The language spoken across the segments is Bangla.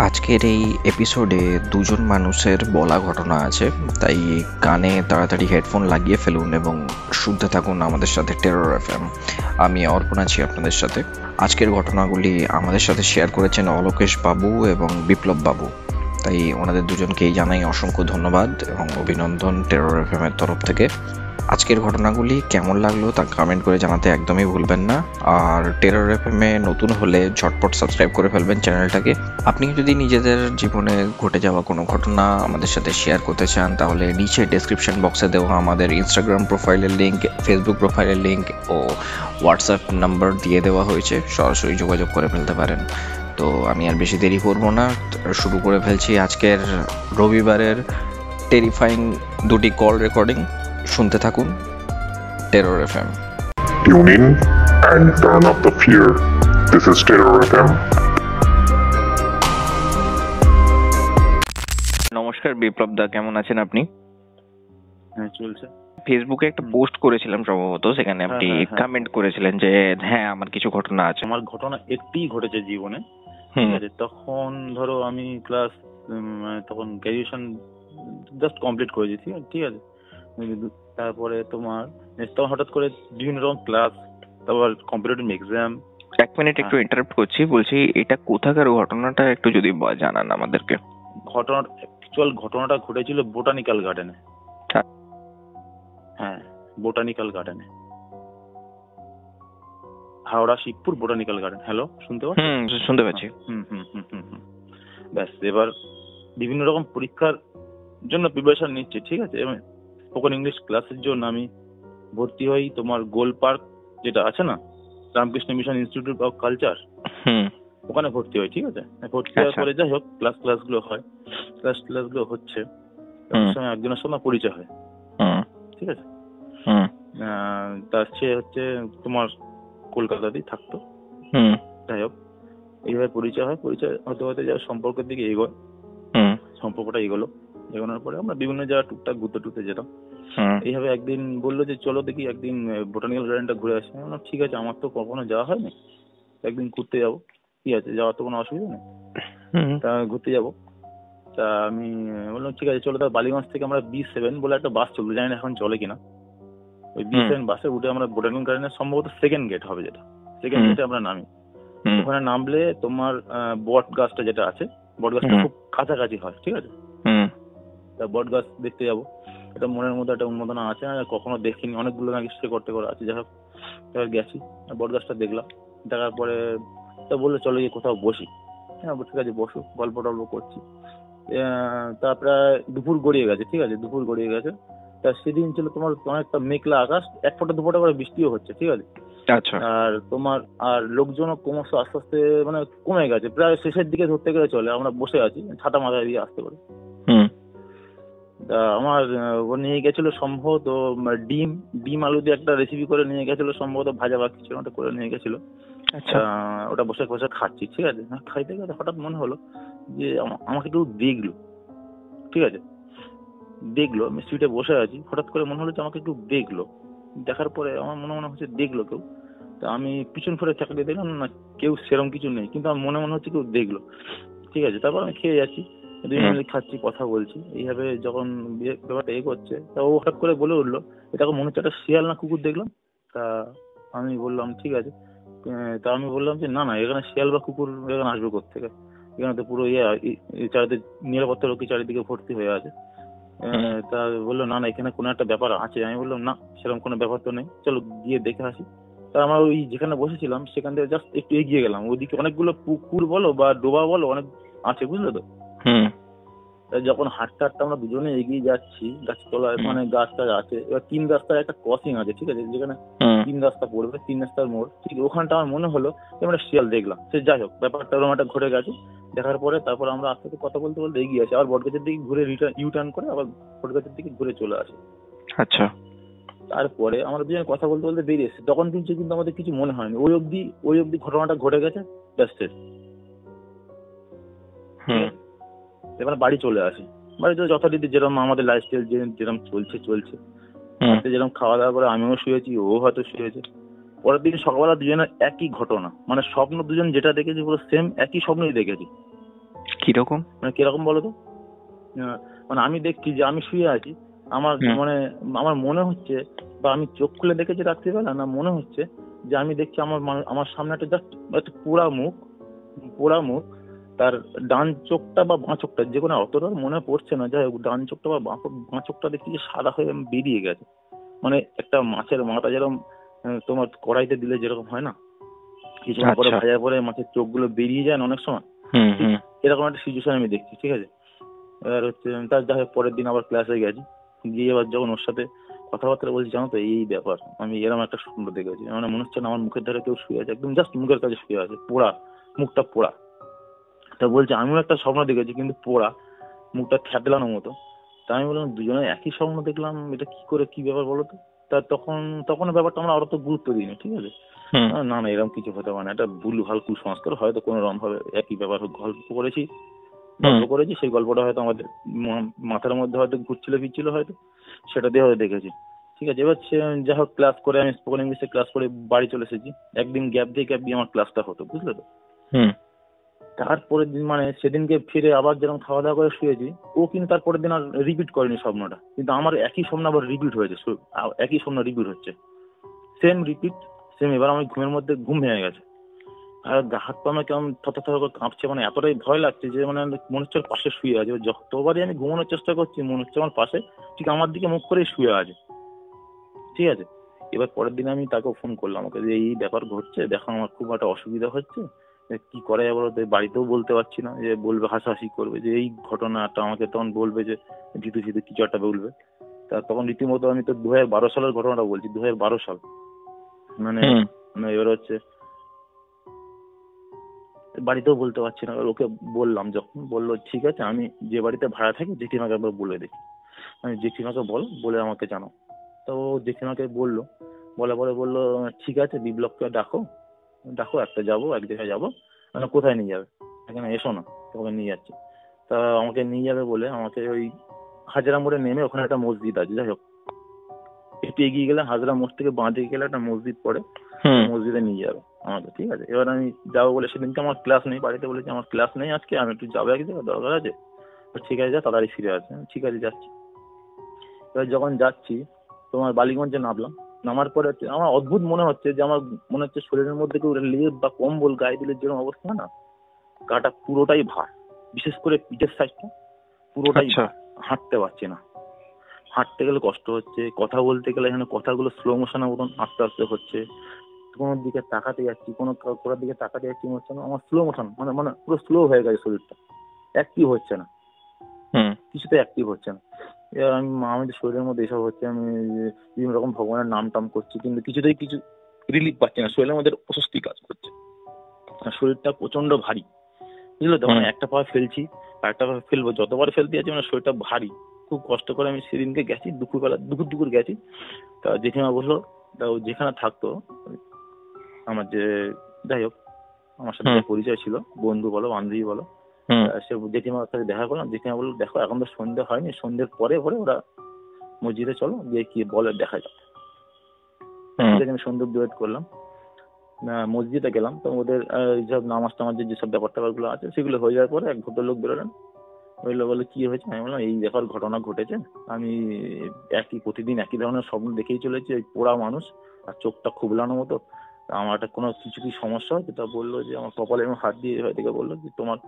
আজকের এই এপিসোডে দুজন মানুষের বলা ঘটনা আছে, তাই কানে তাড়াতাড়ি হেডফোন লাগিয়ে ফেলুন এবং শুনতে থাকুন আমাদের সাথে টেরর এফএম। আমি অর্পণ আছি আপনাদের সাথে। আজকের ঘটনাগুলি আমাদের সাথে শেয়ার করেছেন অলোকেশ বাবু এবং বিপ্লব বাবু, তাই ওনাদের দুজনকেই জানাই অসংখ্য ধন্যবাদ এবং অভিনন্দন টেরর এফএম এর তরফ থেকে। আজকের ঘটনাগুলি কেমন লাগলো তা কমেন্ট করে জানাতে একদমই ভুলবেন না। আর টেরর এফএম এ নতুন হলে ঝটপট সাবস্ক্রাইব করে ফেলবেন চ্যানেলটাকে। আপনি যদি নিজেদের জীবনে ঘটে যাওয়া কোনো ঘটনা আমাদের সাথে শেয়ার করতে চান, তাহলে নিচে ডেসক্রিপশন বক্সে দেওয়া আমাদের ইনস্টাগ্রাম প্রোফাইলের লিঙ্ক, ফেসবুক প্রোফাইলের লিঙ্ক ও হোয়াটসঅ্যাপ নাম্বার দিয়ে দেওয়া হয়েছে, সরাসরি যোগাযোগ করে ফেলতে পারেন। তো আমি আর বেশি দেরি করবো না, শুরু করে ফেলছি আজকের রবিবারের টেরিফাইং দুটি কল রেকর্ডিং। শুনতে থাকুন terror FM. Tune in and turn up the fear. This is Terror FM. নমস্কার বিপ্লব দা, কেমন আছেন আপনি? হ্যাঁ, চলছে। ফেসবুকে একটা পোস্ট করেছিলাম সম্ভবত, সেখানে আপনি কমেন্ট করেছিলেন যে হ্যাঁ আমার কিছু ঘটনা আছে। আমার ঘটনা একটিই ঘটেছে জীবনে, হুম, ঠিক আছে। তখন ধরো আমি ক্লাস তখন গ্র্যাজুয়েশন জাস্ট কমপ্লিট করেছি, ঠিক আছে। তারপরে তোমার তখন হঠাৎ করে বিভিন্ন রকম ক্লাস, তারপর কম্পিটিটিভ এক্সাম। এক মিনিট একটু ইন্টারাপ্ট করছি, বলছি এটা কোথাকার ঘটনাটা একটু যদি জানান আমাদেরকে। ঘটনাটা ঘটেছিল বোটানিক্যাল গার্ডেনে। হ্যাঁ। হ্যাঁ, বোটানিক্যাল গার্ডেনে, Howrah Shibpur botanical garden. Hello, শুনতে পাচ্ছেন? শুনতে পাচ্ছি। ব্যাস, এবার বিভিন্ন রকম পরীক্ষার জন্য প্রিপারেশন নিচ্ছে, ঠিক আছে। স্পোকেন ইংলিশ ক্লাসের জন্য আমি ভর্তি হই তোমার গোল পার্ক যেটা আছে না, Ramakrishna mission institute of culture, ওখানে ভর্তি হয়, ঠিক আছে। ভর্তি হওয়ার পরে যাই হোক ক্লাসগুলো হয়, ক্লাসগুলো হচ্ছে, তার সঙ্গে একজনের সঙ্গে পরিচয় হয়, ঠিক আছে। তার সে হচ্ছে তোমার কলকাতাতেই থাকতো, যাই হোক এইভাবে পরিচয় হয়। পরিচয় হতে হতে যা সম্পর্কের দিকে এগোয়, সম্পর্কটা এগোনোর পরে আমরা বিভিন্ন জায়গায় টুকটাক ঘুরতে যেতাম। এইভাবে একদিন বললো যে চলো দেখি একদিন বোটানিক্যাল গার্ডেনটা ঘুরে আসি। আমি বললাম ঠিক আছে, আমার তো কখনো যাওয়া হয়নি, একদিন ঘুরতে যাবো, ঠিক আছে, যাওয়ার তো কোনো অসুবিধা নেই। তা ঘুরতে যাবো, তা আমি বললাম ঠিক আছে চলো। তার বালিগঞ্জ থেকে আমরা B7 বলে একটা বাস চলতো, জানি না এখন চলে কিনা। ওই B7 বাসে উঠে আমরা বোটানিক্যাল গার্ডেনের সম্ভবত সেকেন্ড গেট হবে, যেটা সেকেন্ড গেটে আমরা নামি। ওখানে নামলে তোমার বট গাছটা যেটা আছে, বট গাছটা খুব কাছাকাছি হয়, ঠিক আছে। তা বট গাছ দেখতে যাবো, এটা মনের মধ্যে একটা উন্মাদনা আছে, কখনো দেখিনি, অনেকগুলো নাকি স্টে করতে আছে, যাই হোক এবার গেছি, বট গাছটা দেখলাম। দেখার পরে তা বললো চলো গিয়ে কোথাও বসি। হ্যাঁ ঠিক আছে, বসো, গল্প টল্প করছি। তারপরে দুপুর গড়িয়ে গেছে, ঠিক আছে, দুপুর গড়িয়ে গেছে। তা সেদিন ছিল তোমার অনেকটা মেঘলা আকাশ, এক ফোঁটা দুপুরটা করে বৃষ্টিও হচ্ছে, ঠিক আছে। আর তোমার লোকজনও ক্রমশ আস্তে আস্তে মানে কমে গেছে, প্রায় শেষের দিকে ধরতে গেলে চলে। আমরা বসে আছি, ছাতা মাথায় দিয়ে আসতে পারে। আমার ও নিয়ে গেছিল সম্ভবত ডিম আলু দিয়ে একটা রেসিপি করে নিয়ে গেছিল, সম্ভবত ভাজা বা কিছু একটা করে নিয়ে গেছিল। ওটা বসে বসে খাচ্ছি, ঠিক আছে। খাইতে গেলে হঠাৎ মনে হলো যে আমাকে একটু দেখলো, ঠিক আছে, দেখলো। আমি সিটে বসে আছি, হঠাৎ করে মনে হলো যে আমাকে একটু দেখলো। দেখার পরে আমার মনে হচ্ছে দেখলো কেউ। তা আমি পিছন ফিরে চাকরি দেখলাম না, কেউ সেরকম কিছু নেই, কিন্তু আমার মনে হচ্ছে কেউ দেখলো, ঠিক আছে। তারপর আমি খেয়ে যাচ্ছি, 2 মিনিট খাচ্ছি, কথা বলছি, এইভাবে যখন ব্যাপারটা করছে, তা ও হঠাৎ করে বলে উঠলো এটাকে মনে হচ্ছে একটা শিয়াল না কুকুর দেখলাম। তা আমি বললাম ঠিক আছে। তা আমি বললাম যে না এখানে শিয়াল বা কুকুর এখানে আসবে কোত্থেকে, এখানে তো পুরো চারিদিকে নিরাপত্তা লোক চারিদিকে ভর্তি হয়ে আছে। তা বললো না এখানে কোনো একটা ব্যাপার আছে। আমি বললাম না সেরকম কোনো ব্যাপার তো নেই, চলো গিয়ে দেখে আসি। তা আমরা ওই যেখানে বসেছিলাম সেখান থেকে জাস্ট একটু এগিয়ে গেলাম, ওইদিকে অনেকগুলো পুকুর বলো বা ডোবা বলো অনেক আছে, বুঝলে তো। যখন হাঁটতে আমরা দুজনে এগিয়ে যাচ্ছি, গাছতলায় মানে গাছ টাছ আছে, এবার 3 রাস্তার একটা ক্রসিং আছে, ঠিক আছে, যেখানে 3 রাস্তা পড়বে, 3 রাস্তার মোড়, ঠিক ওখানটা আমার মনে হলো আমরা শিয়াল দেখলাম। সে যাই হোক, ব্যাপারটা ওরকম একটা ঘুরে গেছে। দেখার পরে তারপর আমরা আস্তে আস্তে কথা বলতে বলতে এগিয়ে আসি, আবার বটগাছের দিকে ঘুরে ইউটার্ন করে আবার বটগাছের দিকে ঘুরে চলে আসে। আচ্ছা, তারপরে আমরা দুজনে কথা বলতে বলতে বেরিয়ে এসেছি, তখন কিন্তু আমাদের কিছু মনে হয়নি, ওই অব্দি ঘটনাটা ঘটে গেছে, জাস্ট। এবার বাড়ি চলে আসি, বাড়িতে যথারীতি যেরকম আমাদের লাইফস্টাইল যেরকম চলছে, যেরকম খাওয়া দাওয়া করে আমিও শুয়েছি, ও হয়তো শুয়েছে। পরের দিন সকালবেলা দুজনের একই ঘটনা, মানে স্বপ্ন দুজন যেটা দেখেছি পুরো সেম একই স্বপ্নই দেখেছি। কিরকম? মানে কিরকম বলো তো? মানে আমি দেখছি যে আমি শুয়ে আছি, আমার মানে আমার মনে হচ্ছে, বা আমি চোখ খুলে দেখেছি রাত্রিবেলা, না মনে হচ্ছে যে আমি দেখছি আমার সামনে একটা জাস্ট একটা পোড়া মুখ, তার ডান চোখটা বা বাঁ চোখটা, যে কোনো অতটা মনে পড়ছে না, যাই হোক ডান চোখটা বা বাঁ চোখটা দেখছি যে সাদা হয়ে বেরিয়ে গেছে। মানে একটা মাছের মাথা যেরকম তোমার কড়াইতে দিলে যেরকম হয় না, কিছুক্ষণ পরে ভাজার পরে মাছের চোখগুলো বেরিয়ে যায় না অনেক সময়, এরকম একটা সিচুয়েশন আমি দেখছি। ঠিক আছে, এবার হচ্ছে তার যাই হোক পরের দিন আবার ক্লাসে গেছি, গিয়ে এবার যখন ওর সাথে কথাবার্তা বলছি, জানো তো এই ব্যাপার, আমি এরকম একটা স্বপ্ন দেখেছি। মানে মনে হচ্ছে না আমার মুখের ধারে কেউ শুয়ে আছে, একদম জাস্ট মুখের কাছে শুয়ে আছে, পোড়া মুখটা পোড়া। তা বলছে আমিও একটা স্বপ্ন দেখেছি কিন্তু পোড়া, মুখটা থ্যাতলানোর মতো। তা আমি বললাম দুজনে একই স্বপ্ন দেখলাম, এটা কি করে, কি ব্যাপার বলো তো? তা তখন ব্যাপারটা আমরা আরো তো গুরুত্ব দিইনি। ঠিক আছে, না না এরকম কিছু হতে পারে না, এটা ভুল ভাল কুসংস্কার, হয়তো কোনো রকম ভাবে একই ব্যাপার গল্প করেছি, সেই গল্পটা হয়তো আমাদের মাথার মধ্যে হয়তো ঘুরছিল ফিরছিল, হয়তো সেটা দিয়ে হয়তো দেখেছি। ঠিক আছে, এবার যা হোক ক্লাস করে আমি স্পোকেন ইংলিশে ক্লাস করে বাড়ি চলে এসেছি। একদিন গ্যাপ দিয়ে আমার ক্লাসটা হতো, বুঝলে তো? তারপরের দিন মানে সেদিনকে ফিরে আবার যেরকম খাওয়া দাওয়া করে শুয়েছি, ও কিন্তু তারপরের দিন আর রিপিট করেনি স্বপ্নটা, কিন্তু আমার একই স্বপ্ন আবার রিপিট হয়েছে, একই স্বপ্ন রিপিট হচ্ছে, সেম রিপিট সেম। এবার আমার ঘুমের মধ্যে ঘুম ভেঙে গেছে, আর হাত পা আমার কেমন থরথর করে কাঁপছে, মানে এতটাই ভয় লাগছে যে মানে মনে হচ্ছে পাশে শুয়ে আছে। যতবারই আমি ঘুমানোর চেষ্টা করছি মনে হচ্ছে আমার পাশে ঠিক আমার দিকে মুখ করে শুয়ে আছে। ঠিক আছে, এবার পরের দিন আমি তাকে ফোন করলাম, আমাকে যে এই ব্যাপার ঘটছে, দেখো আমার খুব একটা অসুবিধা হচ্ছে, কি করা যাবে বলতে? বাড়িতেও বলতে পারছি না, যে বলবে হাসাহাসি করবে যে এই ঘটনাটা, আমাকে তখন বলবে যে জিতু কিছু একটা বলবে। তা তখন রীতিমতো আমি তো 2012 সালের ঘটনাটা বলছি, 2012 সাল মানে এবার হচ্ছে বাড়িতেও বলতে পারছি না। ওকে বললাম, যখন বললো ঠিক আছে আমি যে বাড়িতে ভাড়া থাকি জেঠিমাকে একবার বলে দেখি, আমি জেঠিমাকে বলে আমাকে জানাও। তো জেঠিমাকে বললো, বলার পরে বললো ঠিক আছে বিপ্লবকে ডাকো একটা যাবো, এক জায়গায় যাবো। মানে কোথায় নিয়ে যাবে? এখানে এসো না, তোমাকে নিয়ে যাচ্ছি। তা আমাকে নিয়ে যাবে বলে আমাকে ওই হাজরা মোড়ে নেমে, ওখানে একটা মসজিদ আছে, যাই হোক একটু এগিয়ে গেলে হাজরা মোড় থেকে বাঁ দিকে গেলে একটা মসজিদ পড়ে, মসজিদে নিয়ে যাবে আমাকে। ঠিক আছে, এবার আমি যাবো বলে, সেদিনকে আমার ক্লাস নেই, বাড়িতে বলেছি আমার ক্লাস নেই আজকে, আমি একটু যাবো এক জায়গায়, দরকার আছে। ঠিক আছে যা, তাড়াতাড়ি ফিরে আসবে। ঠিক আছে যাচ্ছি। এবার যখন যাচ্ছি তোমার বালিগঞ্জে নামার পরে আমার অদ্ভুত মনে হচ্ছে যে আমার মনে হচ্ছে শরীরের মধ্যে কেউ লেপ বা কম্বল গায়ে দিলে যেরকম অবস্থা না, গাটা পুরোটাই ভার, বিশেষ করে পিঠের সাইডটা পুরোটাই ভার, হাঁটতে পারছি না, হাঁটতে গেলে কষ্ট হচ্ছে, কথা বলতে গেলে এখানে কথাগুলো স্লো মোশনের মতন আস্তে আস্তে হচ্ছে, কোনো দিকে তাকাতে যাচ্ছি, কোনোর দিকে তাকাতে যাচ্ছি, মনে হচ্ছে আমার স্লো মোশন, মানে পুরো স্লো হয়ে গেছে, শরীরটা অ্যাক্টিভ হচ্ছে না, কিছুতে অ্যাক্টিভ হচ্ছে না। এবার আমাদের শরীরের মধ্যে এসব হচ্ছে, আমি বিভিন্ন রকম ভগবানের নাম টাম করছি, কিন্তু কিছুতেই কিছু রিলিফ পাচ্ছি না, শরীরের মধ্যে অস্বস্তি কাজ করছে, শরীরটা প্রচন্ড ভারী, বুঝলো তো? মানে একটা পা ফেলছি আর একটা পা ফেলবো, যতবার ফেলতে যাচ্ছি মানে শরীরটা ভারী, খুব কষ্ট করে আমি সেদিনকে গেছি, দুপুর গেছি। তা জেঠিমা বললো, তা ও যেখানে থাকতো আমার যে, যাই হোক আমার সাথে পরিচয় ছিল, বন্ধু বলো বান্ধবী বলো, সে জেঠিমার সাথে দেখা করলাম। জেঠিমা বললো দেখো এখন তো সন্ধ্যে হয়নি, সন্ধ্যের পরে ওরা মসজিদে চলো, গিয়ে কি বলে দেখা যাক। আমি সন্ধ্যে ওয়েট করলাম, মসজিদে গেলাম। তো ওদের সব নামাজ টামাজ যেসব ব্যাপার গুলো আছে সেগুলো হয়ে যাওয়ার পরে এক ভদ্রলোক বেরোলেন, ওই লোক বলে কি হয়েছে? আমি বললাম এই ব্যাপার ঘটনা ঘটেছে, আমি প্রতিদিন একই ধরনের স্বপ্ন দেখেই চলেছি, ওই পোড়া মানুষ আর চোখটা খুবলানোর মতো, আমার একটা কোনো কিছু কি সমস্যা হয়েছে? তা বললো যে আমার কপালে হাত দিয়ে থেকে বললো যে তোমার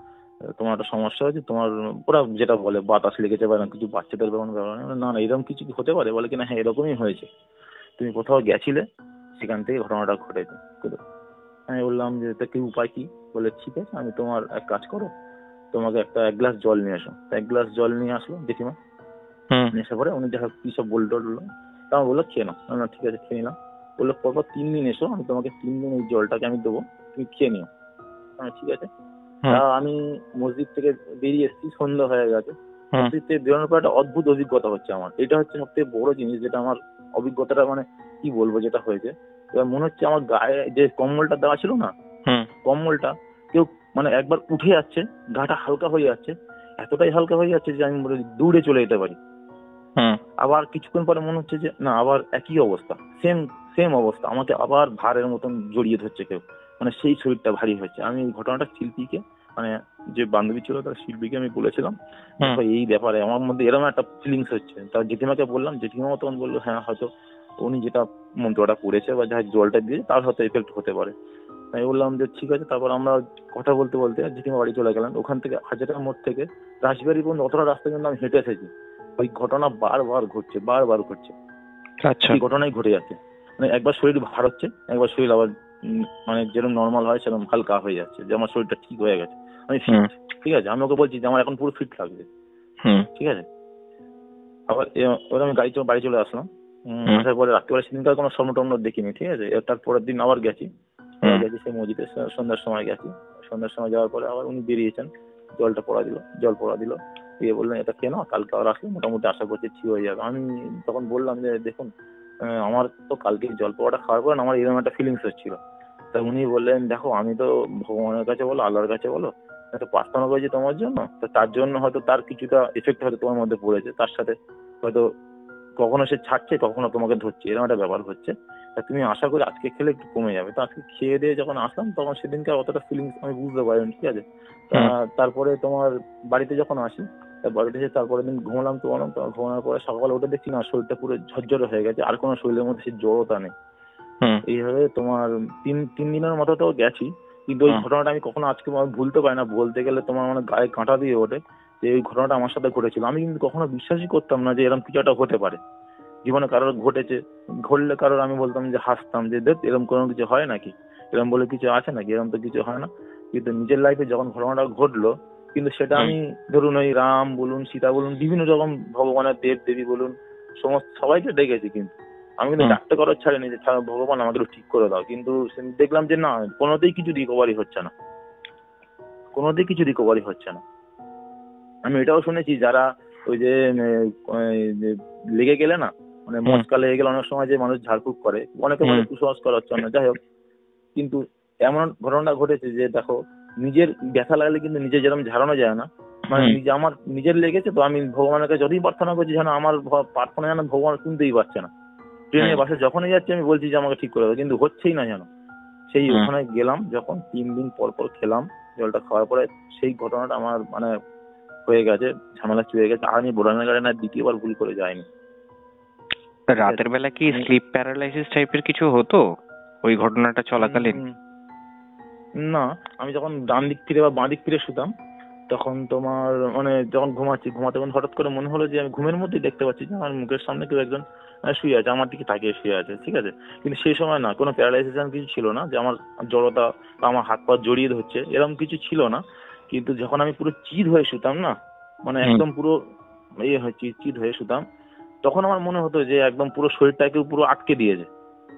একটা সমস্যা হয়েছে, তোমার ওরা যেটা বলে বাতাস লেগেছে বা কিছু বাচ্চাদের ব্যাপার। না না এরকম কিছু হতে পারে? বলে কিনা হ্যাঁ এরকমই হয়েছে, তুমি কোথাও গেছিলে সেখান থেকে ঘটনাটা ঘটেছে। আমি বললাম যে তা কি উপায় কি? বলে ঠিক আছে আমি তোমার এক কাজ করো, তোমাকে এক গ্লাস জল নিয়ে আসো। এক গ্লাস জল নিয়ে আসলো জেঠিমা, এসে পরে উনি দেখা কি সব বললো, তা বললো খেয়ে নাও। না ঠিক আছে খেয়ে নিলাম। বললো পরপর 3 দিন এসো, আমি তোমাকে 3 দিন এই জলটাকে আমি দেবো, তুমি খেয়ে নিও। ঠিক আছে। তা আমি মসজিদ থেকে বেরিয়ে এসেছি, সন্ধ্যা হয়ে গেছে। মসজিদ থেকে বেরোনোর পর একটা অদ্ভুত অভিজ্ঞতা হচ্ছে আমার, এটা হচ্ছে সব থেকে বড় জিনিস যেটা আমার অভিজ্ঞতাটা, মানে কি বলবো যেটা হয়েছে। এবার মনে হচ্ছে আমার গায়ে যে কম্বলটা দেওয়া ছিল না, কম্বলটা কেউ মানে একবার উঠে যাচ্ছে, গাটা হালকা হয়ে যাচ্ছে, এতটাই হালকা হয়ে যাচ্ছে যে আমি দৌড়ে চলে যেতে পারি। আবার কিছুক্ষণ পরে মনে হচ্ছে যে না আবার একই অবস্থা, সেম অবস্থা, আমাকে আবার ভারের মতন জড়িয়ে ধরছে কেউ, মানে সেই শরীরটা ভারী হচ্ছে। আমি এই ঘটনাটা শিল্পীকে মানে যে বান্ধবী ছিল তার শিল্পীকে আমি বলেছিলাম এই ব্যাপারে আমার মধ্যে এরকম একটা ফিলিংস হচ্ছে। তার জেঠিমাকে বললাম, জেঠিমা তখন বললো হ্যাঁ হয়তো উনি যেটা মন্ত্রটা পড়েছে বা যার জলটা দিয়ে তার হয়তো এফেক্ট হতে পারে। আমি বললাম যে ঠিক আছে। তারপর আমরা কথা বলতে বলতে জেঠিমা বাড়ি চলে গেলেন। ওখান থেকে হাজারের মোড় থেকে রাসবাড়ি পর্যন্ত অতটা রাস্তা কিন্তু আমি হেঁটে এসেছি। ওই ঘটনা বারবার ঘটছে। আচ্ছা, এই ঘটনাই ঘটে যাচ্ছে। মানে একবার শরীর ভার হচ্ছে, একবার শরীর আবার মানে যেরকম নর্মাল হয় সেরকম হালকা হয়ে যাচ্ছে, যে আমার শরীরটা ঠিক হয়ে গেছে, আমি ফিট। ঠিক আছে, আমি ওকে বলছি যে আমার এখন পুরো ফিট লাগছে। ঠিক আছে। আবার এবার আমি বাড়ি চলে আসলাম। আসার পরে রাত্রিবেলা সেদিনকার কোনো স্বর্ণ টর্ণ দেখিনি। ঠিক আছে। তার পরের দিন আবার গেছি সেই মসজিদে সন্ধ্যার সময় গেছি। সন্ধ্যার সময় যাওয়ার পরে আবার উনি বেরিয়েছেন, জল পড়া দিল দিয়ে বললেন এটা কেন, কালকে আবার আসলে মোটামুটি আশা করছি ঠিক হয়ে যাবে। আমি তখন বললাম যে দেখুন আমার তো কালকে জল পড়াটা খাওয়ার পর আমার এরকম একটা ফিলিংস হচ্ছিল। তা উনি বললেন দেখো আমি তো ভগবানের কাছে বলো আল্লাহর কাছে বলো একটা প্রার্থনা করেছি তোমার জন্য, তো তার জন্য হয়তো তার কিছুটা এফেক্ট হয়তো তোমার মধ্যে পড়েছে, তার সাথে হয়তো কখনো সে ছাড়ছে কখনো তোমাকে ধরছে, এরকম একটা ব্যাপার হচ্ছে। তা তুমি আশা করি আজকে খেলে একটু কমে যাবে। তো আজকে খেয়ে দিয়ে যখন আসলাম তখন সেদিনকে অতটা ফিলিংস আমি বুঝতে পারিনি। ঠিক আছে। তারপরে তোমার বাড়িতে যখন আসি বাড়িতে এসে তারপরের দিন ঘুমালাম, ঘুমানোর পরে সকালে উঠে দেখছি না শরীরটা পুরো ঝরঝরে হয়ে গেছে, আর কোনো শরীরের মধ্যে সে জড়তা নেই। এইভাবে তোমার তিন দিনের মতো তো গেছি, কিন্তু ওই ঘটনাটা আমি কখনো আজকে ভুলতে পারি না। বলতে গেলে তোমার মানে গায়ে কাঁটা দিয়ে ওঠে যে এই ঘটনাটা আমার সাথে ঘটেছিল। আমি কিন্তু কখনো বিশ্বাসই করতাম না যে এরকম কিছু একটা হতে পারে, জীবনে কারোর ঘটেছে। ঘটলে কারোর আমি বলতাম যে হাসতাম যে দেখ এরকম কোনো কিছু হয় নাকি, এরকম বলে কিছু আছে নাকি, এরকম তো কিছু হয় না। কিন্তু নিজের লাইফে যখন ঘটনাটা ঘটলো, কিন্তু সেটা আমি ধরুন ওই রাম বলুন সীতা বলুন বিভিন্ন রকম ভগবানের দেব দেবী বলুন সমস্ত সবাইকে দেখেছি, কিন্তু আমি কিন্তু ডাক্তার করার ছাড়িনি যে ভগবান আমাকে একটু ঠিক করে দাও। কিন্তু দেখলাম যে না, কোনোতেই কিছু রিকভারি হচ্ছে না। আমি এটাও শুনেছি যারা ওই যে লেগে গেলে না মানে মস্কা লেগে গেলে অনেক সময় যে মানুষ ঝাড়ফুঁক করে, অনেকে বলে কুসংস্কার হচ্ছে না, যাই হোক। কিন্তু এমন ঘটনা ঘটেছে যে দেখো নিজের ব্যথা লাগলে কিন্তু নিজে যেরকম ঝাড়ানো যায় না, মানে আমার নিজের লেগেছে তো আমি ভগবানের কাছে যতই প্রার্থনা করছি যেন আমার প্রার্থনা যেন ভগবান শুনতেই পারছে না। ট্রেনে বাসে যখনই যাচ্ছি আমি বলছি যে আমাকে ঠিক করে দেবো, কিন্তু হচ্ছেই না যেন। সেই ওখানে গেলাম যখন 3 দিন পর খেলাম জলটা খাওয়ার পরে সেই ঘটনাটা আমার মানে হয়ে গেছে, ঝামেলা চুয়ে গেছে। আর আমি বোরানের গার্ডেন আর দ্বিতীয়বার ভুল করে যাইনি। রাতের বেলা কি স্লিপ প্যারালাইসিস টাইপের কিছু হতো ওই ঘটনাটা চলাকালীন? না, আমি যখন ডান দিক ফিরে বা বাঁ দিক ফিরে শুতাম তখন তোমার মানে যখন ঘুমাতে হঠাৎ করে মনে হলো যে আমি ঘুমের মধ্যে দেখতে পাচ্ছি যে আমার মুখের সামনে কেউ একজন শুয়ে আছে, আমার দিকে তাকিয়ে শুয়ে আছে। ঠিক আছে। কিন্তু সেই সময় না কোনো প্যারালাইসিস কিছু ছিল না যে আমার জড়তা বা আমার হাত পা জড়িয়ে ধরছে, এরকম কিছু ছিল না। কিন্তু যখন আমি পুরো চিৎ হয়ে শুতাম না, মানে একদম পুরো চিৎ হয়ে শুতাম, তখন আমার মনে হতো যে একদম পুরো শরীরটাকে পুরো আটকে দিয়েছে।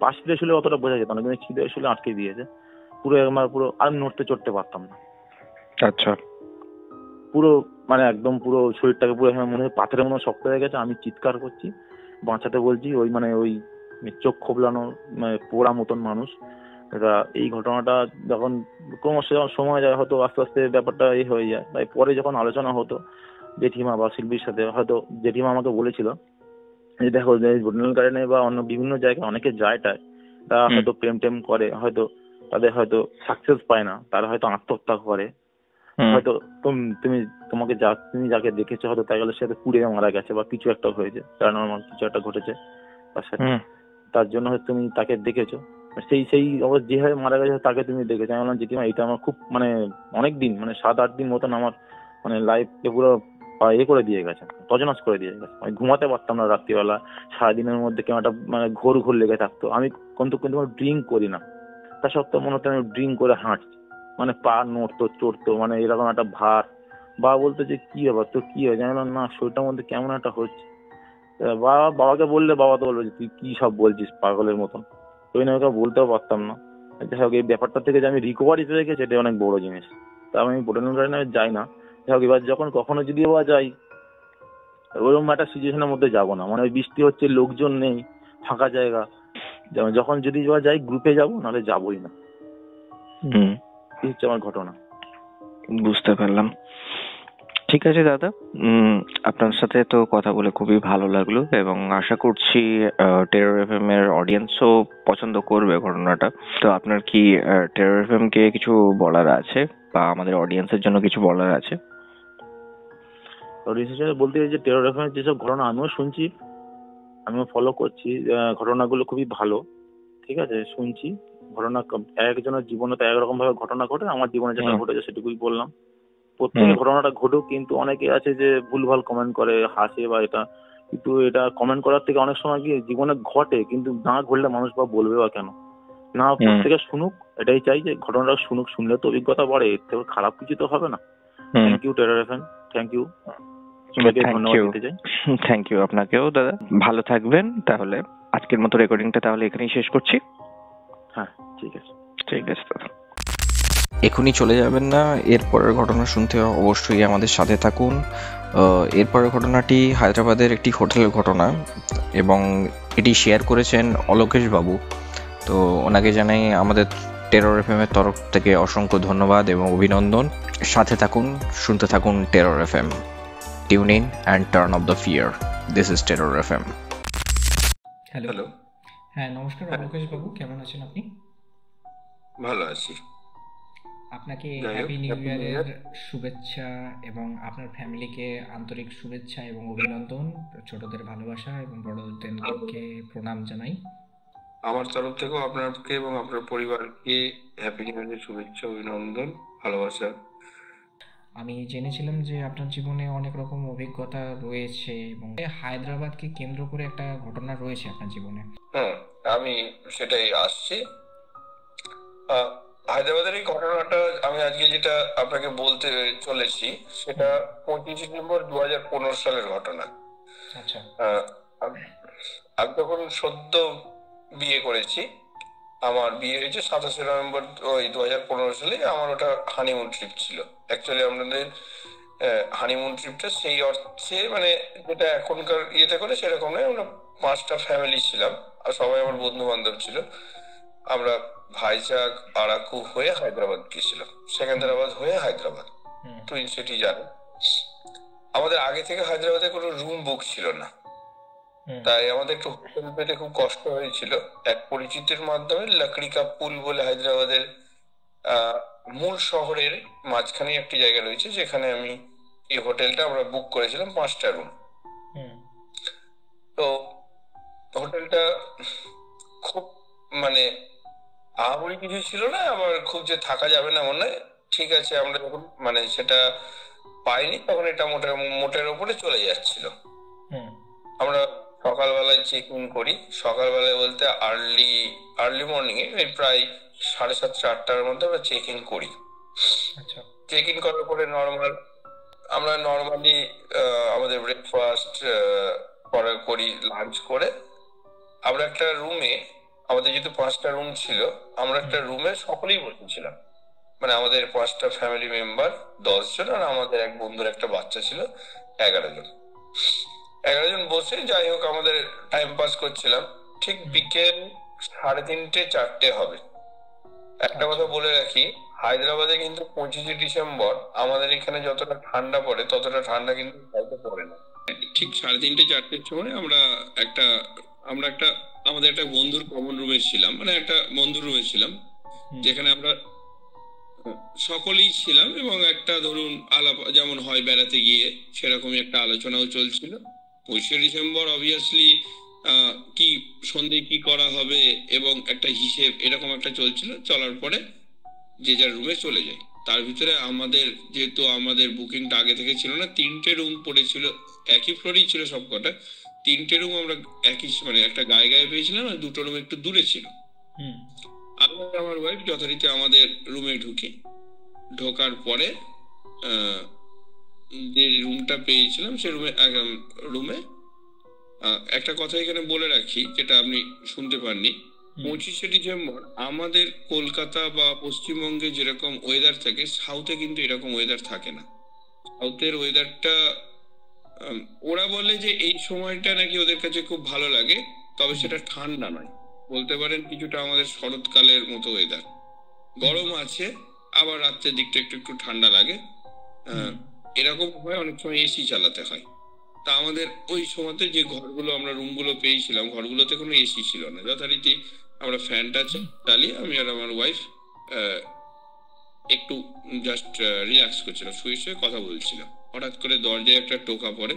পাশ ফিরে শুলে অতটা বোঝা যেত না, কিন্তু চিৎ হয়ে শুলে আটকে দিয়েছে পুরো। আমার পুরো আর নড়তে চড়তে পারতাম না। আচ্ছা। পুরো মানে একদম পুরো শরীরটাকে পুরো মনে হয় পাথরের মতো শক্ত হয়ে গেছে। আমি চিৎকার করছি, বাঁচাতে বলছি, ওই মানে ওই চোখ খোবলানো মানে পোড়া মতন মানুষ। এটা এই ঘটনাটা যখন ক্রমশ যখন সময় যায় হয়তো আস্তে আস্তে ব্যাপারটা হয়ে যায়। তাই পরে যখন আলোচনা হতো জেঠিমা বা শিল্পীর সাথে, হয়তো জেঠিমা আমাকে বলেছিল যে দেখো বোটানিক্যাল গার্ডেনে বা অন্য বিভিন্ন জায়গায় অনেকে যায় তারা হয়তো প্রেম করে, হয়তো তাদের হয়তো সাকসেস পায় না, তারা হয়তো আত্মহত্যা করে, হয়তো তুমি যাকে দেখেছো হয়তো তাই গেলে সে পুড়ে মারা গেছে বা কিছু একটা হয়েছে, প্যারানরমাল কিছু একটা ঘটেছে তার সাথে, তার জন্য হয়তো তুমি তাকে দেখেছো। সেই যেভাবে মারা গেছে তাকে তুমি দেখেছো। আমি বললাম জেঠিমা এটা আমার খুব মানে অনেক দিন মানে 7-8 দিন মতন আমার মানে লাইফকে পুরো করে দিয়ে গেছে, তছনছ করে দিয়ে গেছে। আমি ঘুমাতে পারতাম না রাত্রিবেলা, সারাদিনের মধ্যে কেমন একটা মানে ঘোর লেগে থাকতো। আমি কিন্তু ড্রিঙ্ক করি না, তা সত্ত্বেও মনে হতো আমি ড্রিঙ্ক করে হাঁটছি, মানে পা নড়তো চড়তো মানে এরকম একটা ভার। বাবা বলতো যে কি ব্যাপার তোর কি হয়, জানলাম না শরীরটার মধ্যে কেমন একটা হচ্ছে। বাবাকে বললে বাবা তো বলবে যে তুই কি সব বলছিস পাগলের মতন, ওই না ওকে বলতেও পারতাম না। যাই হোক এই ব্যাপারটা থেকে যে আমি রিকভারি পেয়ে গেছি এটা অনেক বড় জিনিস। তা আমি বোটানিক্যাল গার্ডেনে যাই না। যাই হোক এবার যখন কখনো যদি বা যাই ওরকম একটা সিচুয়েশনের মধ্যে যাবো না, মানে বৃষ্টি হচ্ছে লোকজন নেই ফাঁকা জায়গা, যখন যদি যাই গ্রুপে যাবো নাহলে যাবোই না। এই হচ্ছে আমার ঘটনা। বুঝতে পারলাম। ঠিক আছে দাদা, আপনার সাথে তো কথা বলে খুবই ভালো লাগলো এবং আশা করছি টেরর এফএম এর অডিয়েন্সও পছন্দ করবে ঘটনাটা। তো আপনার কি টেরর এফএম কে কিছু বলার আছে বা আমাদের অডিয়েন্সের জন্য কিছু বলার আছে? রিসের্চ বলতে যে টেরর এফএম যেসব ঘটনা আমিও শুনছি, আমিও ফলো করছি, ঘটনাগুলো খুবই ভালো। ঠিক আছে, শুনছি ঘটনা, একজনের জীবনে তো একরকম ভাবে ঘটনা ঘটে, আমার জীবনে যেটা ঘটেছে সেটুকুই বললাম। প্রত্যেকের ঘটনাটা ঘটুক, কিন্তু অনেকে আছে যে ভুলভাল কমেন্ট করে, হাসে বা এটা, কিন্তু এটা কমেন্ট করার থেকে অনেক সময় কি জীবনে ঘটে, কিন্তু না ঘটলে মানুষ বা বলবে বা কেন না, প্রত্যেকে শুনুক, এটাই চাই যে ঘটনাটা শুনুক, শুনলে তো অভিজ্ঞতা বাড়ে, এর থেকে খারাপ কিছু তো হবে না। Thank you terror FM, thank you, ধন্যবাদ দিতে চাই। থ্যাংক ইউ আপনাকেও দাদা, ভালো থাকবেন। তাহলে আজকের মতো রেকর্ডিংটা তাহলে এখানেই শেষ করছি। হ্যাঁ ঠিক আছে, ঠিক আছে দাদা, এখনই চলে যাবেন না, এরপরের ঘটনা শুনতে অবশ্যই আমাদের সাথে থাকুন। এরপরের ঘটনাটি হায়দ্রাবাদের একটি হোটেলের ঘটনা এবং এটি শেয়ার করেছেন অলোকেশ বাবু। তো ওনাকে জানাই আমাদের টেরর এফএম এর তরফ থেকে অসংখ্য ধন্যবাদ এবং অভিনন্দন। সাথে থাকুন, শুনতে থাকুন terror FM. Tune in and turn off the fear. This is terror FM. Hello. হ্যাঁ নমস্কার অলোকেশ বাবু, কেমন আছেন আপনি? ভালো আছি। আপনাকে হ্যাপি নিউ ইয়ারের শুভেচ্ছা এবং আপনার ফ্যামিলিকে আন্তরিক শুভেচ্ছা এবং অভিনন্দন, ছোটদের ভালোবাসা এবং বড়দেরকে প্রণাম জানাই। আমার তরফ থেকেও আপনাকে এবং আপনার পরিবারকে হ্যাপি নিউ ইয়ারের শুভেচ্ছা, অভিনন্দন, ভালোবাসা। আমি জেনেছিলাম যে আপনার জীবনে অনেক রকম অভিজ্ঞতা রয়েছে এবং হায়দ্রাবাদকে কেন্দ্র করে একটা ঘটনা রয়েছে আপনার জীবনে। আমি সেটাই আসছি। হায়দ্রাবাদের এই ঘটনাটা আমি আজকে যেটা আপনাকে বলতে চলেছি সেটা 25 ডিসেম্বর 2015 সালের ঘটনা। আচ্ছা। আমি তখন সদ্য বিয়ে করেছি, আমার বিয়ে হয়েছে 27 নভেম্বর ওই 2015 সালে। আমার ওটা হানিমুন ট্রিপ ছিল। অ্যাকচুয়ালি আমাদের হানিমুন ট্রিপটা সেই অর্থে মানে যেটা এখনকার ইয়েতে করে সেরকম নয়, আমরা 5টা ফ্যামিলি ছিলাম আর সবাই আমার বন্ধু বান্ধব ছিল। আমরা ভাইজাগ আরাকু হয়ে হায়দ্রাবাদ গেছিলাম, সেকেন্দ্রাবাদ হয়ে হায়দ্রাবাদ, টুইন সিটি জানেন। আমাদের আগে থেকে হায়দ্রাবাদে কোনো রুম বুক ছিল না, তাই আমাদের একটু হোটেল পেতে খুব কষ্ট হয়েছিল। এক পরিচিতের মাধ্যমে লাকড়ি কা পুল বলে হায়দ্রাবাদের মূল শহরের মাঝখানে একটি জায়গা রয়েছে, যেখানে আমি এই হোটেলটা আমরা বুক করেছিলাম 5টা রুম। তো হোটেলটা খুব মানে আহামরি কিছু ছিল না, আবার খুব যে থাকা যাবে না মনে হয়। ঠিক আছে, আমরা যখন মানে সেটা পাইনি তখন এটা মোটের উপরে চলে যাচ্ছিল। আমরা সকালবেলায় চেক ইন করি, সকালবেলায় বলতে আর্লি মর্নিং এ প্রায় 7:30 8টার মধ্যে আমরা চেক ইন করি। চেক ইন করার পরে আমরা নর্মালি আমাদের ব্রেকফাস্ট করি, লাঞ্চ করে আমরা একটা রুমে, আমাদের যেহেতু 5টা রুম ছিল, আমরা একটা রুমে সকলেই বসেছিলাম। মানে আমাদের 5টা ফ্যামিলি মেম্বার 10 জন, আর আমাদের এক বন্ধুর একটা বাচ্চা ছিল 11 জন। 11 জন বসে যাই হোক আমাদের টাইম পাস করছিলাম। ঠিক বিকেল 3:30 4টে হবে। একটা কথা বলে রাখি, হায়দ্রাবাদে কিন্তু 25 ডিসেম্বর আমাদের এখানে যতটা ঠান্ডা পড়ে ততটা ঠান্ডা কিন্তু পড়ে না। ঠিক 3:30 4টের সময় আমরা একটা আমাদের একটা বন্ধুর কমন রুমে ছিলাম, মানে একটা বন্ধুর রুমে ছিলাম, যেখানে আমরা সকলেই ছিলাম এবং একটা ধরুন আলাপ যেমন হয় বেড়াতে গিয়ে সেরকমই একটা আলোচনাও চলছিল। 25 ডিসেম্বর অবভিয়াসলি কি সন্ধে কি করা হবে এবং একটা হিসেব এরকম একটা চলছিল। চলার পরে যে যার রুমে চলে যায়। তার ভিতরে আমাদের যেহেতু আমাদের বুকিংটা আগে থেকে ছিল না, 3টে রুম পড়েছিল, একই ফ্লোরেই ছিল সবকটা। 3টে রুম আমরা একই মানে একটা গায়ে পেয়েছিলাম, আর 2টো রুম একটু দূরে ছিল। আমি আমার ওয়াইফ যথারীতি আমাদের রুমে ঢোকার পরে যে রুমটা পেয়েছিলাম সে রুমে একটা কথা এখানে বলে রাখি যেটা আপনি শুনতে পাননি। 25 ডিসেম্বর আমাদের কলকাতা বা পশ্চিমবঙ্গে যেরকম ওয়েদার থাকে, সাউথে কিন্তু এরকম ওয়েদার থাকে না। সাউথের ওয়েদারটা ওরা বলে যে এই সময়টা নাকি ওদের কাছে খুব ভালো লাগে, তবে সেটা ঠান্ডা নয়, বলতে পারেন কিছুটা আমাদের শরৎকালের মতো ওয়েদার। গরম আছে, আবার রাত্রের দিকটা একটু ঠান্ডা লাগে। এরকম হয় অনেক সময় এসি চালাতে হয়। তা আমাদের ওই সময়তে যে ঘরগুলো আমরা রুমগুলো পেয়েছিলাম, ঘরগুলোতে কোনো এসি ছিল না। যথারীতি আমরা ফ্যানটা চালিয়ে আমি আর আমার ওয়াইফ একটু জাস্ট রিল্যাক্স করছিলাম, শুয়ে শুয়ে কথা বলছিলাম। হঠাৎ করে দরজায় একটা টোকা পড়ে।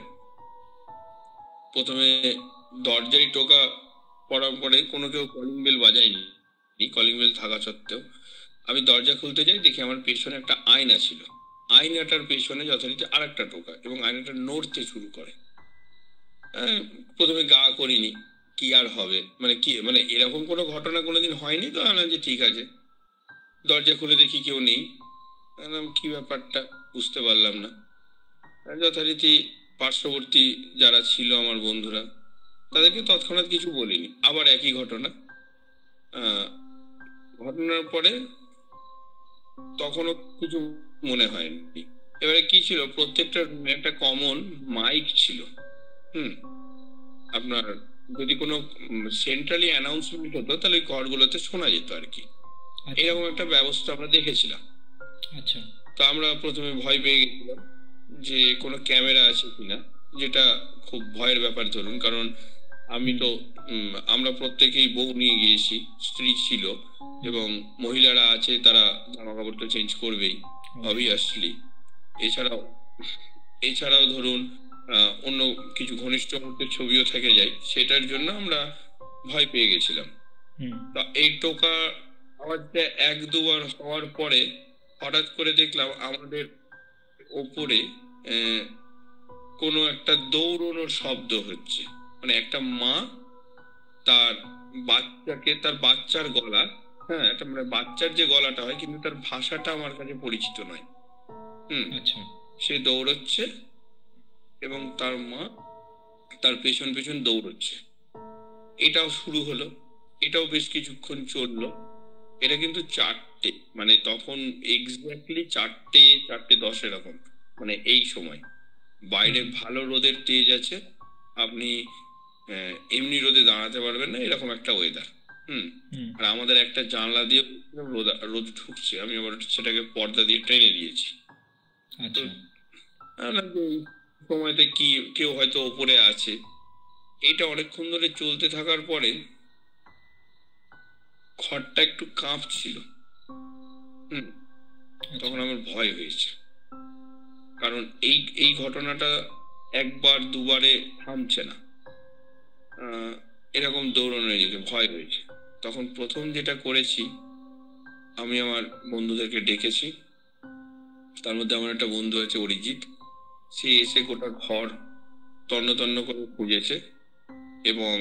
প্রথমে দরজায় টোকা পড়ার পরে কোনো কেউ কলিং বেল বাজায়নি, কলিং বেল থাকা সত্ত্বেও আমি দরজা খুলতে যাই, দেখি আমার পেছনে একটা আয়না ছিল। আয়নাটার পেছনে যথারীতি আর একটা টোকা, এবং আয়নাটা নড়তে শুরু করে। প্রথমে গা করিনি, কি আর হবে, মানে এরকম কোনো ঘটনা কোনোদিন হয়নি। তো আনলাম যে ঠিক আছে, দরজা খুলে দেখি কেউ নেই। কি ব্যাপারটা বুঝতে পারলাম না। যথারীতি পার্শ্ববর্তী যারা ছিল আমার বন্ধুরা, তাদেরকে তৎক্ষণাৎ কিছু বলিনি। আবার একই ঘটনা। ঘটনার পরে তখনও কিছু মনে হয়নি। এবারে কি ছিল, প্রত্যেকটা রুমে একটা কমন মাইক ছিল। আপনার যদি কোনো সেন্ট্রালি অ্যানাউন্সমেন্ট হতো তাহলে ওই ঘরগুলোতে শোনা যেত আর কি। এরকম একটা ব্যবস্থা আমরা দেখেছিলাম। আচ্ছা, তো আমরা প্রথমে ভয় পেয়ে গেছিলাম যে কোনো ক্যামেরা আছে কিনা, যেটা খুব ভয়ের ব্যাপার ধরুন। কারণ আমরা প্রত্যেকেই বউ নিয়ে গিয়েছি, স্ত্রী ছিল, এবং মহিলারা আছে, তারা জামা কাপড় তো চেঞ্জ করবেই অবভিয়াসলি। এছাড়াও ধরুন অন্য কিছু ঘনিষ্ঠ মুহূর্তের ছবিও থেকে যায়, সেটার জন্য আমরা ভয় পেয়ে গেছিলাম। তা এই টোকা আওয়াজটা 1-2 বার হওয়ার পরে হঠাৎ করে দেখলাম আমাদের ওপরে কোনো একটা দৌড়ানোর শব্দ হচ্ছে। মানে একটা মা তার বাচ্চাকে, তার বাচ্চার গলা, একটা মানে বাচ্চার যে গলাটা হয়, কিন্তু তার ভাষাটা আমার কাছে পরিচিত নয়। সে দৌড়চ্ছে এবং তার মা তার পেছন পেছন দৌড়চ্ছে। এটাও শুরু হলো, এটাও বেশ কিছুক্ষণ চললো। এটা কিন্তু 4টে, মানে তখন এক্স্যাক্টলি 4:10 এরকম, মানে এই সময় বাইরে ভালো রোদের তেজ আছে, আপনি এমনি রোদে দাঁড়াতে পারবেন না, এরকম একটা ওয়েদার। আর আমাদের একটা জানলা দিয়ে রোদ ঢুকছে, আমি আবার সেটাকে পর্দা দিয়ে টেনে দিয়েছি। তো সময়তে কি কেউ হয়তো ওপরে আছে। এইটা অনেকক্ষণ ধরে চলতে থাকার পরে ঘরটা একটু কাঁপছিল। তখন আমার ভয় হয়েছে, কারণ এই ঘটনাটা 1-2বারে থামছে না। এরকম দৌড়ানো নিজেকে ভয় হয়েছে। তখন প্রথম যেটা করেছি, আমি আমার বন্ধুদেরকে ডেকেছি। তার মধ্যে আমার একটা বন্ধু আছে অরিজিৎ, সে এসে গোটা ঘর তন্ন করে খুঁজেছে। এবং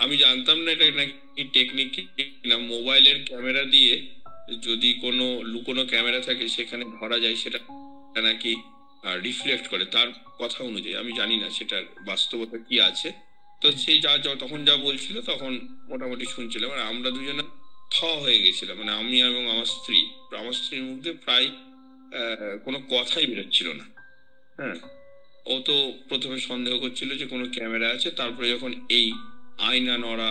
আমি জানতাম না এটা নাকি টেকনিক না, মোবাইলের ক্যামেরা দিয়ে যদি কোনো লুকোনো ক্যামেরা থাকে সেখানে ধরা যায়, সেটা নাকি রিফ্লেক্ট করে তার কথা অনুযায়ী। আমি জানি না সেটার বাস্তবতা কি আছে। তো সে তখন যা বলছিল তখন মোটামুটি শুনছিলাম। আর আমরা দুজনে হয়ে গেছিলাম, মানে আমি এবং আমার স্ত্রীর মধ্যে প্রায় কোনো কথাই বেরোচ্ছিল না। ও তো প্রথমে সন্দেহ করছিল যে কোনো ক্যামেরা আছে। তারপরে যখন এই আয়না নড়া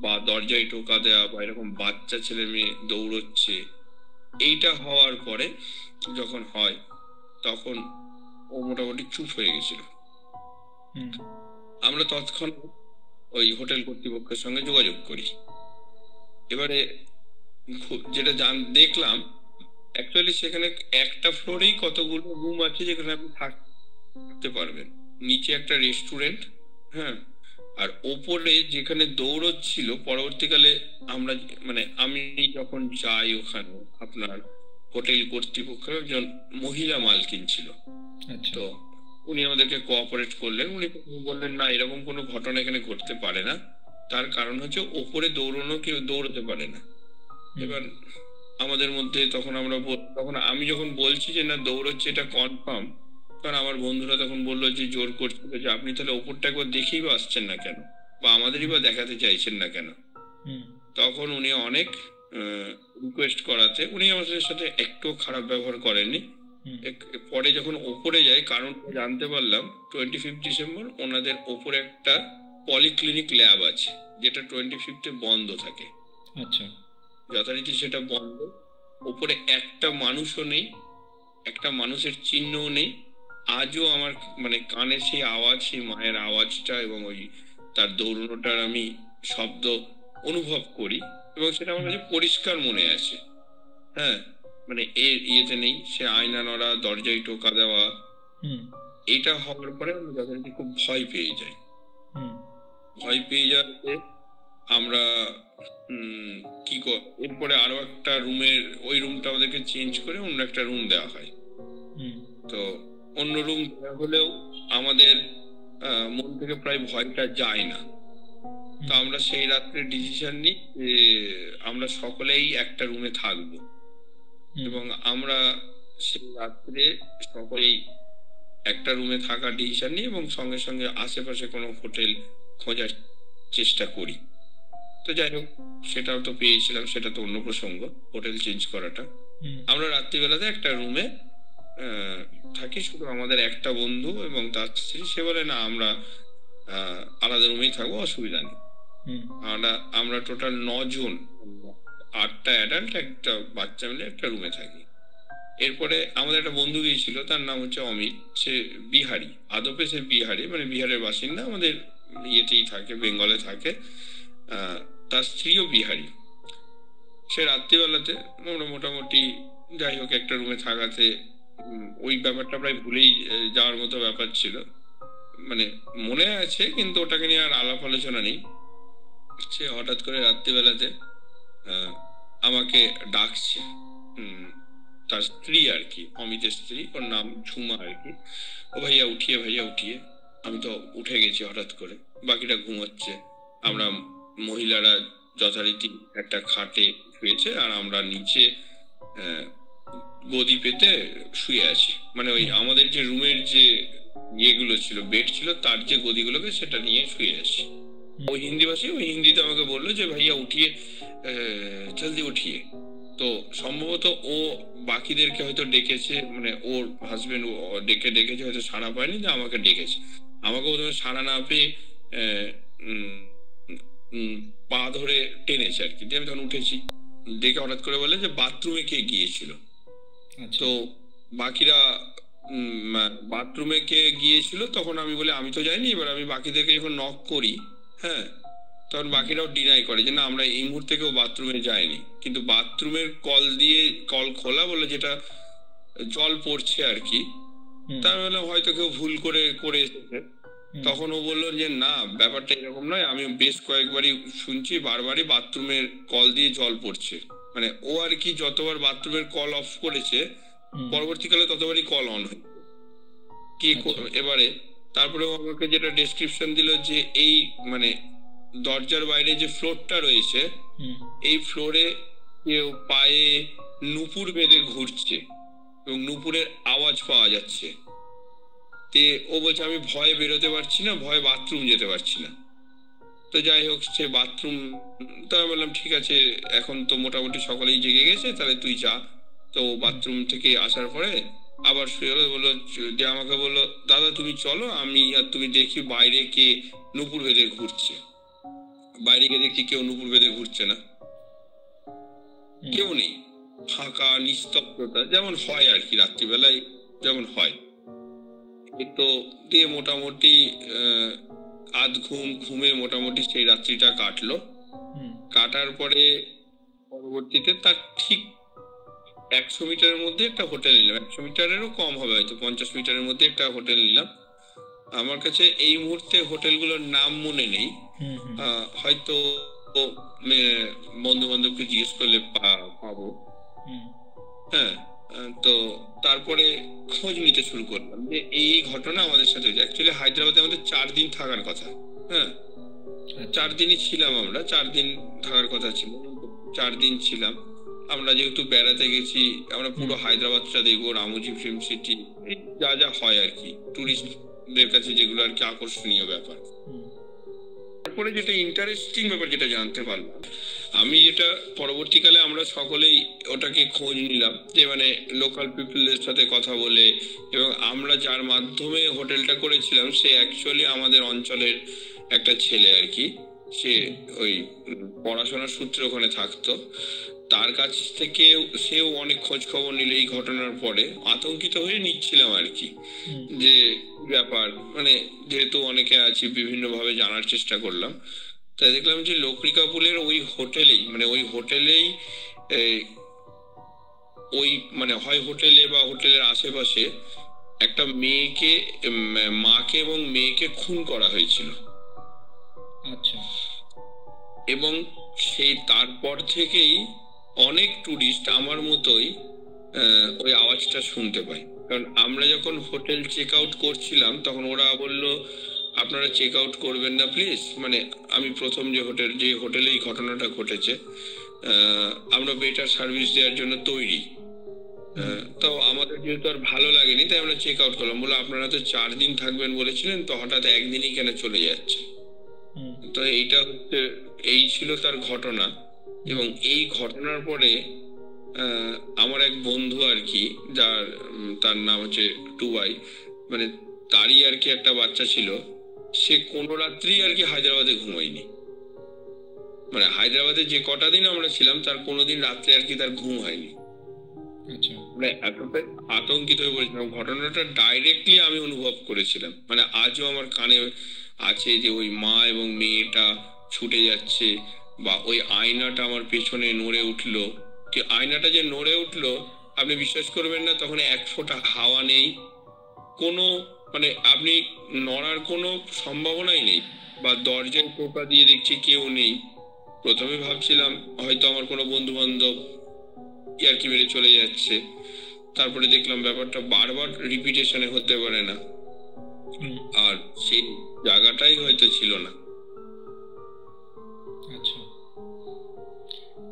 বা দরজায় টোকা দেওয়া বা এরকম বাচ্চা ছেলে মেয়ে দৌড়চ্ছে, এইটা হওয়ার পরে যখন হয় তখন ও মোটামুটি চুপ হয়ে গেছিল। আমরা তৎক্ষণাৎ ওই হোটেল কর্তৃপক্ষের সঙ্গে যোগাযোগ করি। এবারে যেটা দেখলাম, অ্যাকচুয়ালি সেখানে একটা ফ্লোরেই কতগুলো রুম আছে যেখানে আপনি থাকতে পারবেন। নিচে একটা রেস্টুরেন্ট, আর ওপরে যেখানে দৌড়চ্ছিল, পরবর্তীকালে আমি যখন যাই ওখানে, আপনার হোটেল কর্তৃপক্ষের একজন মহিলা মালকিন ছিল। তো উনি আমাদেরকে কোঅপারেট করলেন। উনি বললেন না, এরকম কোনো ঘটনা এখানে ঘটতে পারে না, তার কারণ হচ্ছে ওপরে দৌড়ানো কেউ দৌড়াতে পারে না। এবার আমাদের মধ্যে তখন আমি যখন বলছি যে না দৌড়চ্ছে এটা কনফার্ম, কারণ আমার বন্ধুরা তখন বললো যে জোর করছিল যে আপনি তাহলে ওপরটা একবার দেখেই বা আসছেন না কেন, বা আমাদেরই বা দেখাতে চাইছেন না কেন। তখন উনি অনেক রিকোয়েস্ট করাতে উনি আমাদের সাথে একটু খারাপ ব্যবহার করেননি। পরে যখন ওপরে যাই, কারণ জানতে পারলাম 25 ডিসেম্বর ওনাদের ওপরে একটা পলিক্লিনিক ল্যাব আছে, যেটা 25 বন্ধ থাকে। যথারীতি সেটা বন্ধ, ওপরে একটা মানুষও নেই, একটা মানুষের চিহ্নও নেই। আজও আমার মানে কানে সেই আওয়াজ, সেই মায়ের আওয়াজটা এবং ওই তার দৌড়নোটার আমি শব্দ অনুভব করি এবং সেটা আমার কাছে পরিষ্কার মনে আছে। হ্যাঁ, মানে এর ইয়েতে নেই সে আয়না নড়া, দরজায় টোকা দেওয়া, এইটা হওয়ার পরে আমরা যথারীতি খুব ভয় পেয়ে যাই। ভয় পেয়ে যাওয়াতে আমরা কি এরপরে আরো একটা রুমের, ওই রুমটা আমাদেরকে চেঞ্জ করে অন্য একটা রুম দেওয়া হয়। তো অন্য রুম দেওয়া হলেও আমাদের মন থেকে প্রায় ভয়টা যায় না। তো আমরা সেই রাত্রে ডিসিশন নিই যে আমরা সকলেই একটা রুমে থাকবো এবং আমরা সেই রাত্রে সকলেই একটা রুমে থাকার ডিসিশন নিই এবং সঙ্গে সঙ্গে আশেপাশে কোনো হোটেল খোঁজার চেষ্টা করি। তো যাই হোক, সেটাও তো পেয়েছিলাম, সেটা তো অন্য প্রসঙ্গ, হোটেল চেঞ্জ করাটা। আমরা রাত্রিবেলাতে একটা রুমে থাকি, শুধু আমাদের একটা বন্ধু এবং তার স্ত্রী। সে বলে না আমরা আলাদা রুমেই থাকবো, অসুবিধা নেই। আমরা টোটাল 9 জন, 8টা অ্যাডাল্ট, একটা বাচ্চা মিলে একটা রুমে থাকি। এরপরে আমাদের একটা বন্ধু গিয়েছিল, তার নাম হচ্ছে অমিত। সে বিহারি, আদপে সে বিহারি, মানে বিহারের বাসিন্দা, আমাদের ইয়েতেই থাকে, বেঙ্গলে থাকে। তার স্ত্রীও বিহারি। সে রাত্রিবেলাতে আমরা মোটামুটি যাই হোক একটা রুমে থাকাতে ওই ব্যাপারটা প্রায় ভুলেই যাওয়ার মতো ব্যাপার ছিল, মানে মনে আছে কিন্তু ওটাকে নিয়ে আর আলাপ আলোচনা নেই। সে হঠাৎ করে রাত্রিবেলাতে আমাকে ডাকছে, তার স্ত্রী আর কি, অমিতের স্ত্রী, ওর নাম ঝুমা আর কি। ও ভাইয়া উঠিয়ে, ভাইয়া উঠিয়ে। আমি তো উঠে গেছি হঠাৎ করে, বাকিটা ঘুমোচ্ছে। আমরা মহিলারা যথারীতি একটা খাটে শুয়েছে আর আমরা নিচে গদি পেতে শুয়ে আছি, মানে ওই আমাদের যে রুমের যে ইয়েগুলো ছিল, বেড ছিল, তার যে গদিগুলোকে সেটা নিয়ে শুয়ে আছি। ওই হিন্দিভাষী, ওই হিন্দিতে আমাকে বললো যে ভাইয়া উঠিয়ে, জলদি উঠিয়ে। তো সম্ভবত ও বাকিদেরকে হয়তো ডেকেছে, মানে ওর হাজবেন্ড ডেকেছে, হয়তো সাড়া পায়নি, যে আমাকে ডেকেছে। আমাকে প্রথমে সাড়া না পেয়ে পা ধরে টেনেছে আর কি। আমি তখন উঠেছি, ডেকে হঠাৎ করে বলে যে বাথরুমে কে গিয়েছিল। তো বাকিরা বাথরুমে কে গিয়েছিল, তখন আমি বলি আমি তো যাইনি। এবার আমি বাকিদেরকে যখন নক করি, হ্যাঁ, তখন বাকিরাও ডিনাই করে যে না আমরা এই মুহূর্তে কেউ বাথরুমে যায়নি। কিন্তু বাথরুমের কল দিয়ে, কল খোলা বলে যেটা জল পড়ছে আর কি, তার বললাম হয়তো কেউ ভুল করে এসেছে। তখন ও বললো যে না, ব্যাপারটা এরকম নয়, আমি বেশ কয়েকবারই শুনছি বারবারই বাথরুমের কল দিয়ে জল পড়ছে। মানে ও আর কি যতবার বাথরুমের কল অফ করেছে পরবর্তীকালে ততবারই কল অন হয়েছে কি। এবারে তারপরে আমাকে যেটা ডেসক্রিপশন দিল যে এই মানে দরজার বাইরে যে ফ্লোরটা রয়েছে, এই ফ্লোরে কেউ পায়ে নুপুর বেঁধে ঘুরছে এবং নুপুরের আওয়াজ পাওয়া যাচ্ছে। তে ও বলছে আমি ভয়ে বেরোতে পারছি না, ভয়ে বাথরুম যেতে পারছি না। তো যাই হোক, সে বাথরুম, তো আমি বললাম ঠিক আছে, এখন তো মোটামুটি সকলেই জেগে গেছে, তাহলে তুই যা। তো বাথরুম থেকে আসার পরে আবার শুয়ে গেলো, বললো যে আমাকে বললো দাদা তুমি চলো, আমি আর তুমি দেখি বাইরে কে নুপুর বেঁধে ঘুরছে। বাইরে গিয়ে দেখি কেউ নুপুর বেঁধে ঘুরছে না, কেউ নেই, ফাঁকা নিস্তব্ধতা, যেমন হয় আর কি রাত্রিবেলায় যেমন হয়। তো দিয়ে মোটামুটি আধ ঘুমে মোটামুটি সেই রাত্রিটা কাটলো। কাটার পরে পরবর্তীতে তার ঠিক 100 মিটারের মধ্যে একটা হোটেল নিলাম, 100 মিটারেরও কম হবে হয়তো, 50 মিটারের মধ্যে একটা হোটেল নিলাম। আমার কাছে এই মুহূর্তে হোটেলগুলোর নাম মনে নেই, হয়তো বন্ধু বান্ধবকে জিজ্ঞেস করলে পাবো। হ্যাঁ, তো তারপরে খোঁজ নিতে শুরু করলাম যে এই ঘটনা আমাদের সাথে হয়েছে। অ্যাকচুয়ালি হায়দ্রাবাদে আমাদের 4 দিন থাকার কথা। হ্যাঁ, 4 দিনই ছিলাম আমরা, 4 দিন থাকার কথা ছিল, 4 দিন ছিলাম। আমরা যেহেতু বেড়াতে গেছি, আমরা পুরো হায়দ্রাবাদটা দেখবো, রামোজি ফিল্ম সিটি, যা যা হয় আর কি টুরিস্টদের কাছে যেগুলো আর কি আকর্ষণীয় ব্যাপার। তারপরে যেটা ইন্টারেস্টিং ব্যাপার যেটা জানতে পারলাম আমি, যেটা পরবর্তীকালে আমরা সকলেই ওটাকে খোঁজ নিলাম, যে মানে লোকাল পিপলদের সাথে কথা বলে, এবং আমরা যার মাধ্যমে হোটেলটা করেছিলাম সে অ্যাকচুয়ালি আমাদের অঞ্চলের একটা ছেলে আর কি। সে ওই পড়াশোনার সূত্রে ওখানে থাকতো। তার কাছ থেকে সেও অনেক খোঁজ খবর নিল এই ঘটনার পরে। আতঙ্কিত হয়ে নিচ্ছিলাম আর কি, যে ব্যাপার, মানে যেহেতু অনেকে আছি বিভিন্ন ভাবে জানার চেষ্টা করলাম। তাই দেখলাম যে লোকরি কাপুরের ওই হোটেলেই, মানে ওই হোটেলেই ওই মানে হয় হোটেলে বা হোটেলের আশেপাশে একটা মেয়েকে, মাকে এবং মেয়েকে খুন করা হয়েছিল। আচ্ছা। এবং সেই তারপর থেকেই অনেক টুরিস্ট আমার মতোই ওই আওয়াজটা শুনতে পাই। কারণ আমরা যখন হোটেল চেক আউট করছিলাম তখন ওরা বলল আপনারা চেক আউট করবেন না প্লিজ। মানে আমি প্রথম যে হোটেলে এই ঘটনাটা ঘটেছে, আমরা বেটার সার্ভিস দেওয়ার জন্য তৈরি। তো আমাদের যেহেতু আর ভালো লাগেনি তাই আমরা চেক আউট করলাম। বলে আপনারা তো 4 দিন থাকবেন বলেছিলেন, তো হঠাৎ একদিনই কেন চলে যাচ্ছে? তো এইটা হচ্ছে, এই ছিল তার ঘটনা। এবং এই ঘটনার পরে আমার এক বন্ধু আর কি, তার নাম হচ্ছে টুবাই, মানে তারই আর কি একটা বাচ্চা ছিল, সে কোনো রাত্রি আর কি হায়দ্রাবাদে ঘুমায়নি। মানে হায়দ্রাবাদে যে কটা দিন আমরা ছিলাম তার কোনোদিন রাত্রে আর কি তার ঘুম হয়নি। মানে এতটাই আতঙ্কিত হয়ে পড়েছিলাম। ঘটনাটা ডাইরেক্টলি আমি অনুভব করেছিলাম। মানে আজও আমার কানে আছে যে ওই মা এবং মেয়েটা ছুটে যাচ্ছে, বা ওই আয়নাটা আমার পেছনে নড়ে উঠলো। আয়নাটা যে নড়ে উঠলো আপনি বিশ্বাস করবেন না, তখন 1 ফোঁটা হাওয়া নেই, কোনো মানে আপনি নড়ার কোনো সম্ভাবনাই নেই। বা দরজায় টোকা দিয়ে দেখছি কেউ নেই। প্রথমে ভাবছিলাম হয়তো আমার কোনো বন্ধু বান্ধব ইয়ার্কি মেরে চলে যাচ্ছে, তারপরে দেখলাম ব্যাপারটা বারবার রিপিটেশনে হতে পারে না, আর সেই জায়গাটাই হয়তো ছিল না।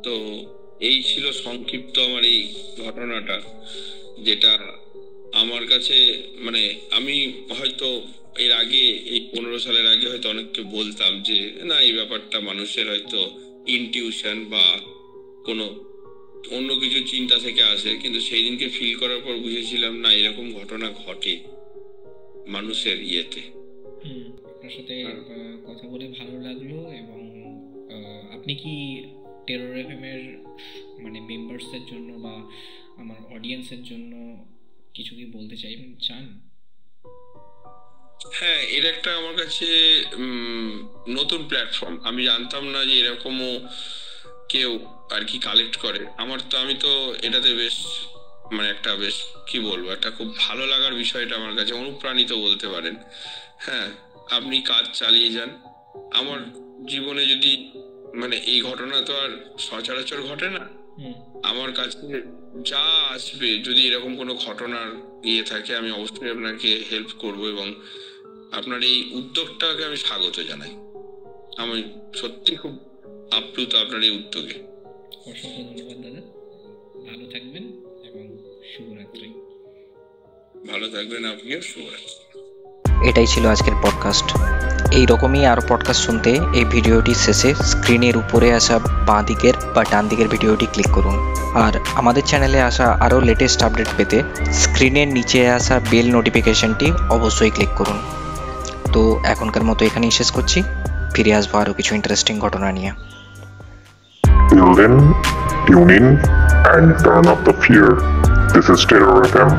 তো এই ছিল সংক্ষিপ্ত আমার এই ঘটনাটা, যেটা আমার কাছে মানে আমি হয়তো এর আগে এই 15 সালের আগে হয়তো অনেককে বলতাম যে না এই ব্যাপারটা মানুষের হয়তো ইনটিউশন বা কোনো অন্য কিছু চিন্তা থেকে আসে, কিন্তু সেই দিনকে ফিল করার পর বুঝেছিলাম না এরকম ঘটনা ঘটে মানুষের ইয়েতে। আপনার সাথে কথা বলে ভালো লাগলো। এবং আপনি কি টেরর এফএম এর মানে মেম্বারসদের জন্য বা আমার অডিয়েন্সের জন্য কিছু কি বলতে চান? হ্যাঁ, এটা একটা আমার কাছে নতুন প্ল্যাটফর্ম। আমি জানতাম না যে এরকমও কেউ আর কি কালেক্ট করে। আমি তো এটাতে বেশ মানে একটা বেশ কি বলবো, একটা খুব ভালো লাগার বিষয়টা আমার কাছে অনুপ্রাণিত বলতে পারেন। হ্যাঁ, আপনি কাজ চালিয়ে যান। আমার জীবনে যদি মানে এই ঘটনা তো আর সচরাচর ঘটে না, আমার কাছে যা আসবে যদি এরকম কোনো ঘটনার ইয়ে থাকে আমি অবশ্যই আপনাকে হেল্প করব, এবং আপনার এই উদ্যোগটাকে আমি স্বাগত জানাই। আমি সত্যি খুব আপ্লুত আপনার এই উদ্যোগে। অসংখ্য ধন্যবাদ দাদা, ভালো থাকবেন এবং শুভরাত্রি। ভালো থাকবেন আপনিও, শুভরাত্রি। এটাই ছিল আজকের পডকাস্ট। এই রকমই আরও পডকাস্ট শুনতে এই ভিডিওটির শেষে স্ক্রিনের উপরে আসা বাঁ দিকের বা ডান দিকের ভিডিওটি ক্লিক করুন। আর আমাদের চ্যানেলে আসা আরও লেটেস্ট আপডেট পেতে স্ক্রিনের নিচে আসা বেল নোটিফিকেশনটি অবশ্যই ক্লিক করুন। তো এখনকার মতো এখানেই শেষ করছি, ফিরে আসবো আরও কিছু ইন্টারেস্টিং ঘটনা নিয়ে। Till then, tune in and turn up the fear. This is Terror FM.